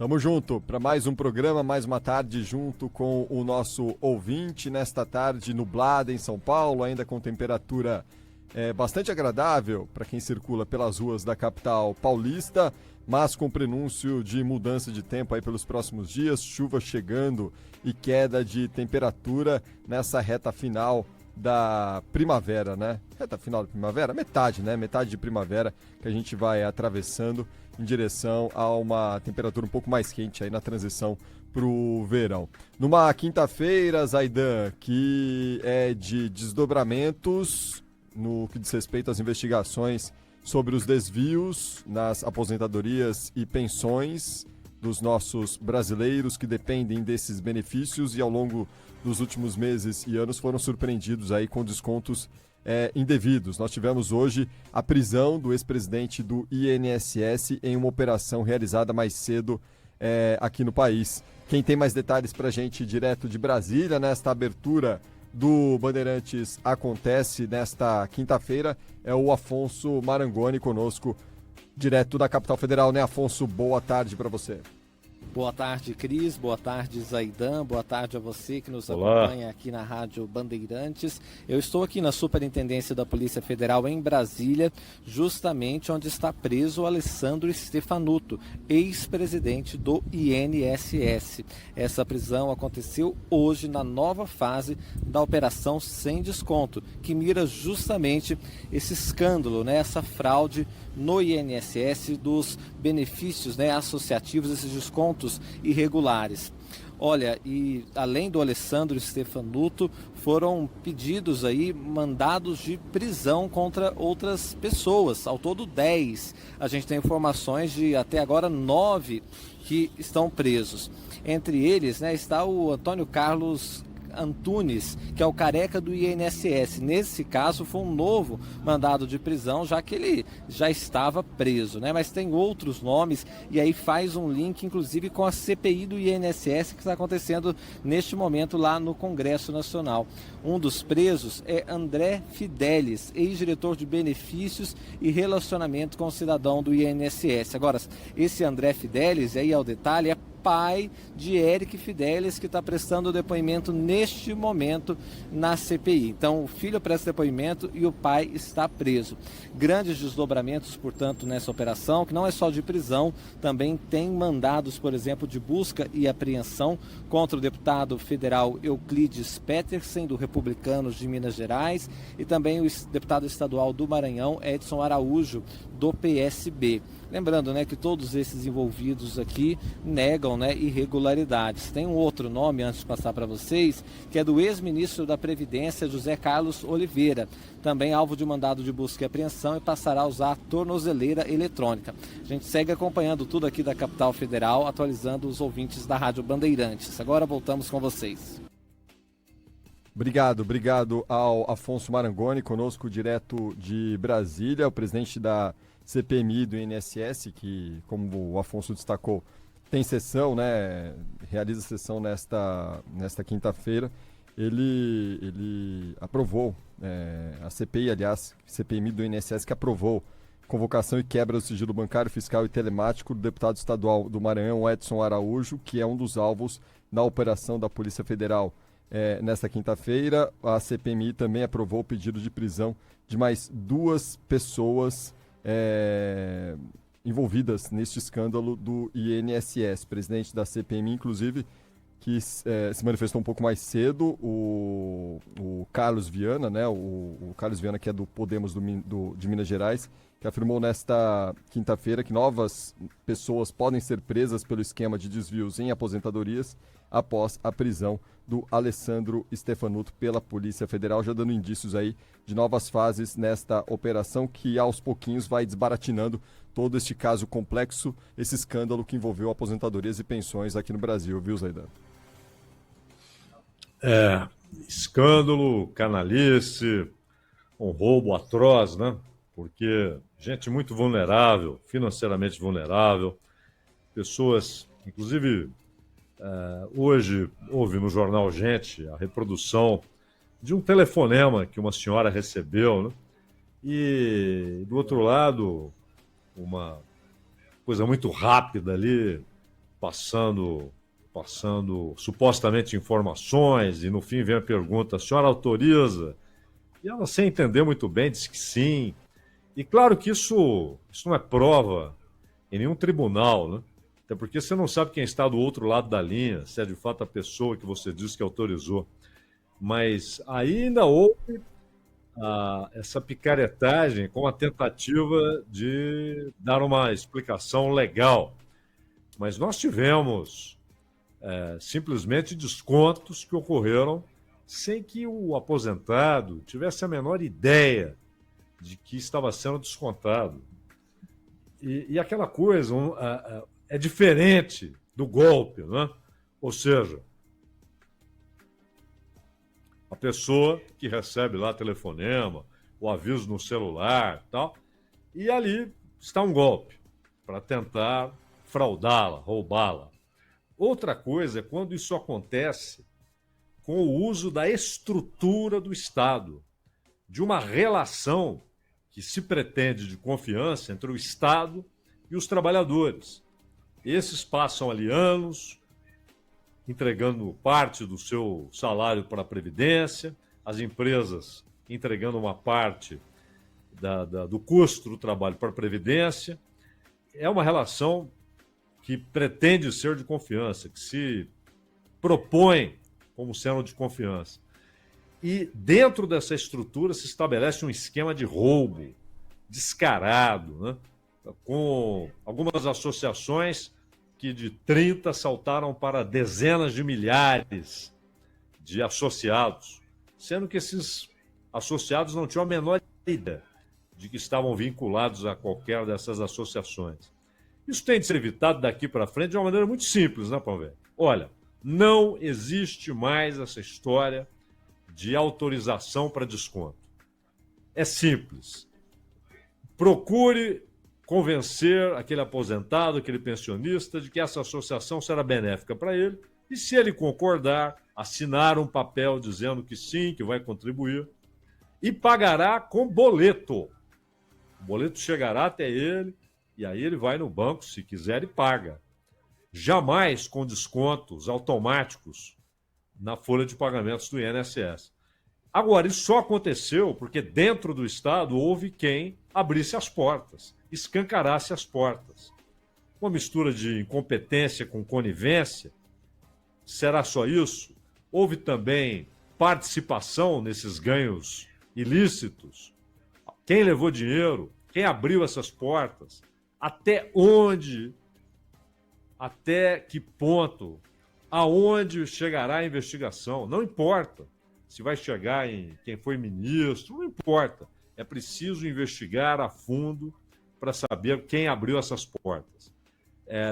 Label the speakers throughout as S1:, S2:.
S1: Tamo junto para mais um programa, mais uma tarde junto com o nosso ouvinte. Nesta tarde nublada em São Paulo, ainda com temperatura bastante agradável para quem circula pelas ruas da capital paulista, mas com prenúncio de mudança de tempo aí pelos próximos dias, chuva chegando e queda de temperatura nessa reta final da primavera, né? Reta final da primavera? Metade, né? Metade de primavera que a gente vai atravessando em direção a uma temperatura um pouco mais quente aí na transição para o verão. Numa quinta-feira, Zaidan, que é de desdobramentos no que diz respeito às investigações sobre os desvios nas aposentadorias e pensões dos nossos brasileiros que dependem desses benefícios e ao longo dos últimos meses e anos foram surpreendidos aí com descontos indevidos. Nós tivemos hoje a prisão do ex-presidente do INSS em uma operação realizada mais cedo aqui no país. Quem tem mais detalhes para a gente direto de Brasília nesta abertura do Bandeirantes acontece nesta quinta-feira é o Afonso Marangoni conosco direto da capital federal, né, Afonso? Boa tarde para você.
S2: Boa tarde, Cris. Boa tarde, Zaidan. Boa tarde a você que nos
S3: Olá.
S2: acompanha aqui na Rádio Bandeirantes. Eu estou aqui na Superintendência da Polícia Federal em Brasília, justamente onde está preso o Alessandro Stefanuto, ex-presidente do INSS. Essa prisão aconteceu hoje na nova fase da Operação Sem Desconto, que mira justamente esse escândalo, né, essa fraude no INSS dos benefícios, né, associativos, esses descontos irregulares. Olha, e além do Alessandro Stefanuto, foram pedidos aí mandados de prisão contra outras pessoas, ao todo 10. A gente tem informações de até agora 9 que estão presos. Entre eles, né, está o Antônio Carlos Antunes, que é o careca do INSS. Nesse caso foi um novo mandado de prisão, já que ele já estava preso, né? Mas tem outros nomes e aí faz um link inclusive com a CPI do INSS que está acontecendo neste momento lá no Congresso Nacional. Um dos presos é André Fidelis, ex-diretor de benefícios e relacionamento com o cidadão do INSS. Agora, esse André Fidelis, aí ao detalhe, é pai de Eric Fidelis, que está prestando depoimento neste momento na CPI. Então, o filho presta depoimento e o pai está preso. Grandes desdobramentos, portanto, nessa operação, que não é só de prisão, também tem mandados, por exemplo, de busca e apreensão contra o deputado federal Euclides Petersen, do Republicanos de Minas Gerais, e também o deputado estadual do Maranhão, Edson Araújo, do PSB. Lembrando, né, que todos esses envolvidos aqui negam, né, irregularidades. Tem um outro nome, antes de passar para vocês, que é do ex-ministro da Previdência, José Carlos Oliveira, também alvo de mandado de busca e apreensão e passará a usar a tornozeleira eletrônica. A gente segue acompanhando tudo aqui da capital federal, atualizando os ouvintes da Rádio Bandeirantes. Agora voltamos com vocês.
S1: Obrigado ao Afonso Marangoni, conosco direto de Brasília, o presidente da CPMI do INSS, que, como o Afonso destacou, tem sessão, né? Realiza sessão nesta quinta-feira. Ele aprovou, a CPI, aliás, CPMI do INSS, que aprovou convocação e quebra do sigilo bancário, fiscal e telemático do deputado estadual do Maranhão, Edson Araújo, que é um dos alvos da operação da Polícia Federal. Nesta quinta-feira, a CPMI também aprovou o pedido de prisão de mais 2 pessoas envolvidas neste escândalo do INSS. Presidente da CPMI, inclusive, que se manifestou um pouco mais cedo, o Carlos Viana, né? O Carlos Viana, que é do Podemos de Minas Gerais, que afirmou nesta quinta-feira que novas pessoas podem ser presas pelo esquema de desvios em aposentadorias após a prisão do Alessandro Stefanuto pela Polícia Federal, já dando indícios aí de novas fases nesta operação que aos pouquinhos vai desbaratinando todo este caso complexo, esse escândalo que envolveu aposentadorias e pensões aqui no Brasil, viu, Zaidan?
S3: Escândalo, canalice, um roubo atroz, né? Porque gente muito vulnerável, financeiramente vulnerável, pessoas, inclusive, hoje houve no jornal Gente a reprodução de um telefonema que uma senhora recebeu, né? E, do outro lado, uma coisa muito rápida ali, passando supostamente informações, e no fim vem a pergunta: a senhora autoriza? E ela, sem entender muito bem, disse que sim. E claro que isso não é prova em nenhum tribunal, né? Até porque você não sabe quem está do outro lado da linha, se é de fato a pessoa que você disse que autorizou. Mas ainda houve essa picaretagem com a tentativa de dar uma explicação legal. Mas nós tivemos simplesmente descontos que ocorreram sem que o aposentado tivesse a menor ideia de que estava sendo descontado. E aquela coisa é diferente do golpe, né? Ou seja, a pessoa que recebe lá telefonema, o aviso no celular, tal, e ali está um golpe para tentar fraudá-la, roubá-la. Outra coisa é quando isso acontece com o uso da estrutura do Estado, de uma relação que se pretende de confiança entre o Estado e os trabalhadores. Esses passam ali anos entregando parte do seu salário para a Previdência, as empresas entregando uma parte do custo do trabalho para a Previdência. É uma relação que pretende ser de confiança, que se propõe como sendo de confiança. E dentro dessa estrutura se estabelece um esquema de roubo descarado, né? Com algumas associações que de 30 saltaram para dezenas de milhares de associados, sendo que esses associados não tinham a menor ideia de que estavam vinculados a qualquer dessas associações. Isso tem de ser evitado daqui para frente de uma maneira muito simples, né, Palmeira? Olha, não existe mais essa história de autorização para desconto. É simples. Procure convencer aquele aposentado, aquele pensionista, de que essa associação será benéfica para ele, e se ele concordar, assinar um papel dizendo que sim, que vai contribuir, e pagará com boleto. O boleto chegará até ele, e aí ele vai no banco, se quiser, e paga. Jamais com descontos automáticos na folha de pagamentos do INSS. Agora, isso só aconteceu porque dentro do Estado houve quem abrisse as portas, escancarasse as portas. Uma mistura de incompetência com conivência. Será só isso? Houve também participação nesses ganhos ilícitos? Quem levou dinheiro? Quem abriu essas portas? Até onde? Até que ponto? Aonde chegará a investigação? Não importa se vai chegar em quem foi ministro, não importa. É preciso investigar a fundo para saber quem abriu essas portas.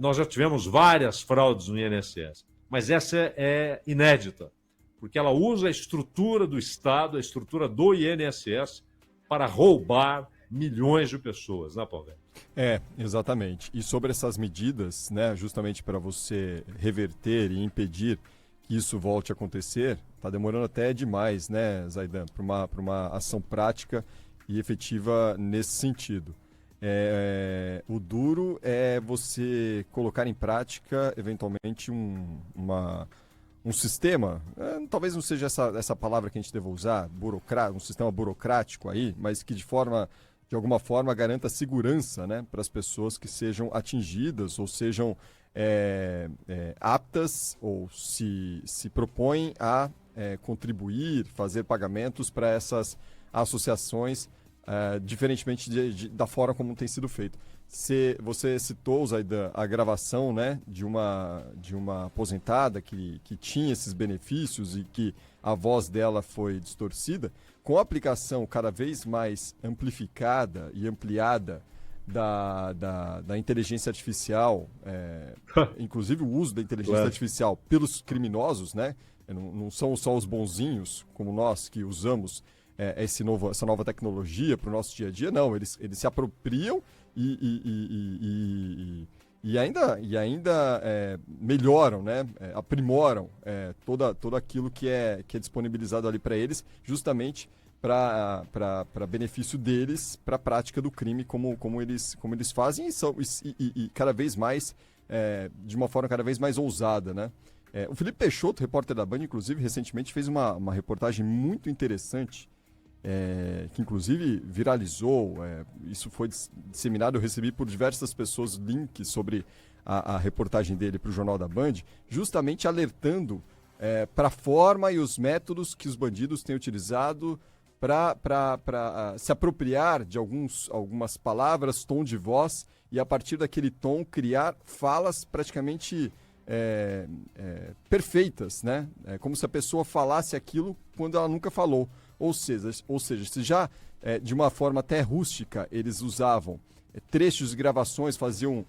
S3: Nós já tivemos várias fraudes no INSS, mas essa é inédita, porque ela usa a estrutura do Estado, a estrutura do INSS, para roubar milhões de pessoas, né, Paulo?
S1: Exatamente. E sobre essas medidas, né, justamente para você reverter e impedir que isso volte a acontecer, está demorando até demais, né, Zaidan, para uma ação prática e efetiva nesse sentido. O duro é você colocar em prática, eventualmente, um sistema, talvez não seja essa palavra que a gente deva usar, um sistema burocrático aí, mas que de alguma forma garanta segurança, né, para as pessoas que sejam atingidas ou sejam aptas ou se propõem a contribuir, fazer pagamentos para essas associações, diferentemente da forma como tem sido feito. Você citou, Zaidan, a gravação, né, de uma aposentada que tinha esses benefícios e que a voz dela foi distorcida. Com a aplicação cada vez mais amplificada e ampliada da inteligência artificial, inclusive o uso da inteligência artificial pelos criminosos, né? Não são só os bonzinhos, como nós, que usamos essa nova tecnologia para o nosso dia a dia, não. Eles se apropriam e ainda melhoram, né? Aprimoram todo aquilo que é disponibilizado ali para eles, justamente para benefício deles, para a prática do crime, como eles fazem, e cada vez mais de uma forma cada vez mais ousada, né? O Felipe Peixoto, repórter da Band, inclusive, recentemente fez uma reportagem muito interessante, que inclusive viralizou, isso foi disseminado, eu recebi por diversas pessoas links sobre a reportagem dele para o Jornal da Band, justamente alertando para a forma e os métodos que os bandidos têm utilizado para se apropriar de algumas palavras, tom de voz, e a partir daquele tom criar falas praticamente perfeitas, né? Como se a pessoa falasse aquilo quando ela nunca falou. Ou seja, se já de uma forma até rústica eles usavam trechos de gravações, faziam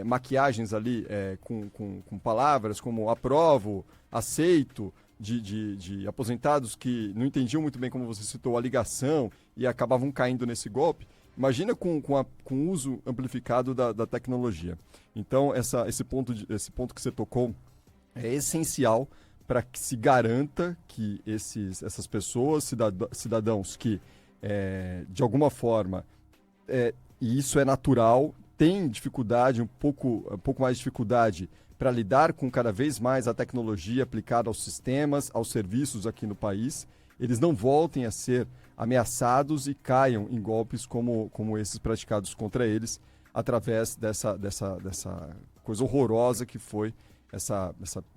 S1: maquiagens ali com palavras como aprovo, aceito, de aposentados que não entendiam muito bem, como você citou, a ligação e acabavam caindo nesse golpe. Imagina com o uso amplificado da tecnologia. Então, esse ponto que você tocou é essencial para que se garanta que essas pessoas, cidadãos que, de alguma forma, e isso é natural, têm dificuldade, um pouco mais de dificuldade para lidar com cada vez mais a tecnologia aplicada aos sistemas, aos serviços aqui no país, eles não voltem a ser ameaçados e caiam em golpes como esses praticados contra eles, através dessa coisa horrorosa que foi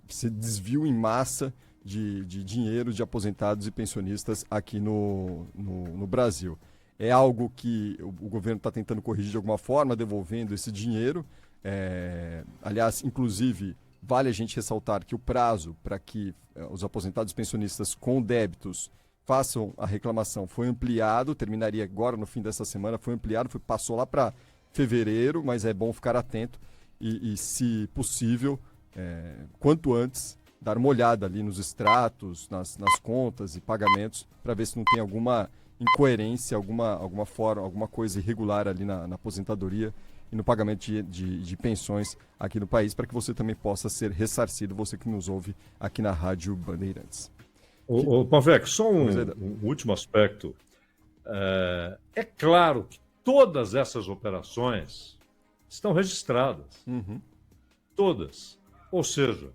S1: esse desvio em massa de dinheiro de aposentados e pensionistas aqui no Brasil. É algo que o governo está tentando corrigir de alguma forma, devolvendo esse dinheiro. Aliás, inclusive, vale a gente ressaltar que o prazo para que os aposentados e pensionistas com débitos façam a reclamação foi ampliado, terminaria agora no fim dessa semana, foi ampliado, passou lá para fevereiro, mas é bom ficar atento e se possível, quanto antes, dar uma olhada ali nos extratos, nas contas e pagamentos, para ver se não tem alguma incoerência, alguma forma, alguma coisa irregular ali na aposentadoria e no pagamento de pensões aqui no país, para que você também possa ser ressarcido, você que nos ouve aqui na Rádio Bandeirantes.
S3: Ô Pavec, só um último aspecto. É claro que todas essas operações estão registradas.
S1: Uhum.
S3: Todas. Ou seja,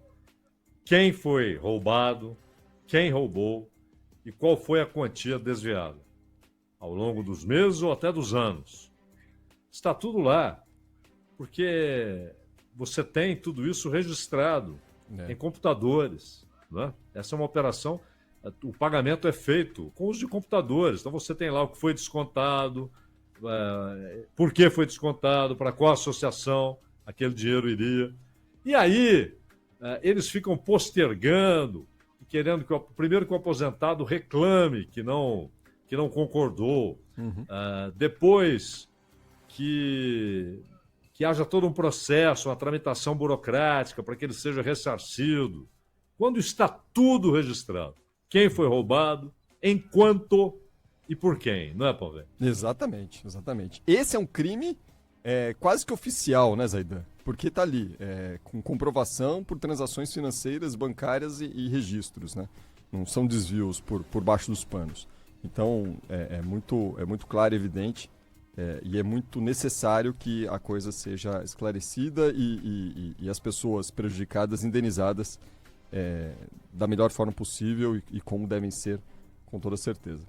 S3: quem foi roubado, quem roubou e qual foi a quantia desviada ao longo dos meses ou até dos anos. Está tudo lá, porque você tem tudo isso registrado em computadores. Né? Essa é uma operação, o pagamento é feito com uso de computadores. Então você tem lá o que foi descontado, por que foi descontado, para qual associação aquele dinheiro iria. E aí eles ficam postergando, querendo primeiro que o aposentado reclame que não concordou, depois que haja todo um processo, uma tramitação burocrática para que ele seja ressarcido. Quando está tudo registrado, quem foi roubado, enquanto e por quem, não é, Paulo?
S1: Exatamente. Esse é um crime quase que oficial, né, Zaidan? Porque está ali, com comprovação por transações financeiras, bancárias e registros, né? Não são desvios por baixo dos panos. Então, é muito claro e evidente, e é muito necessário que a coisa seja esclarecida e as pessoas prejudicadas indenizadas da melhor forma possível e como devem ser, com toda certeza.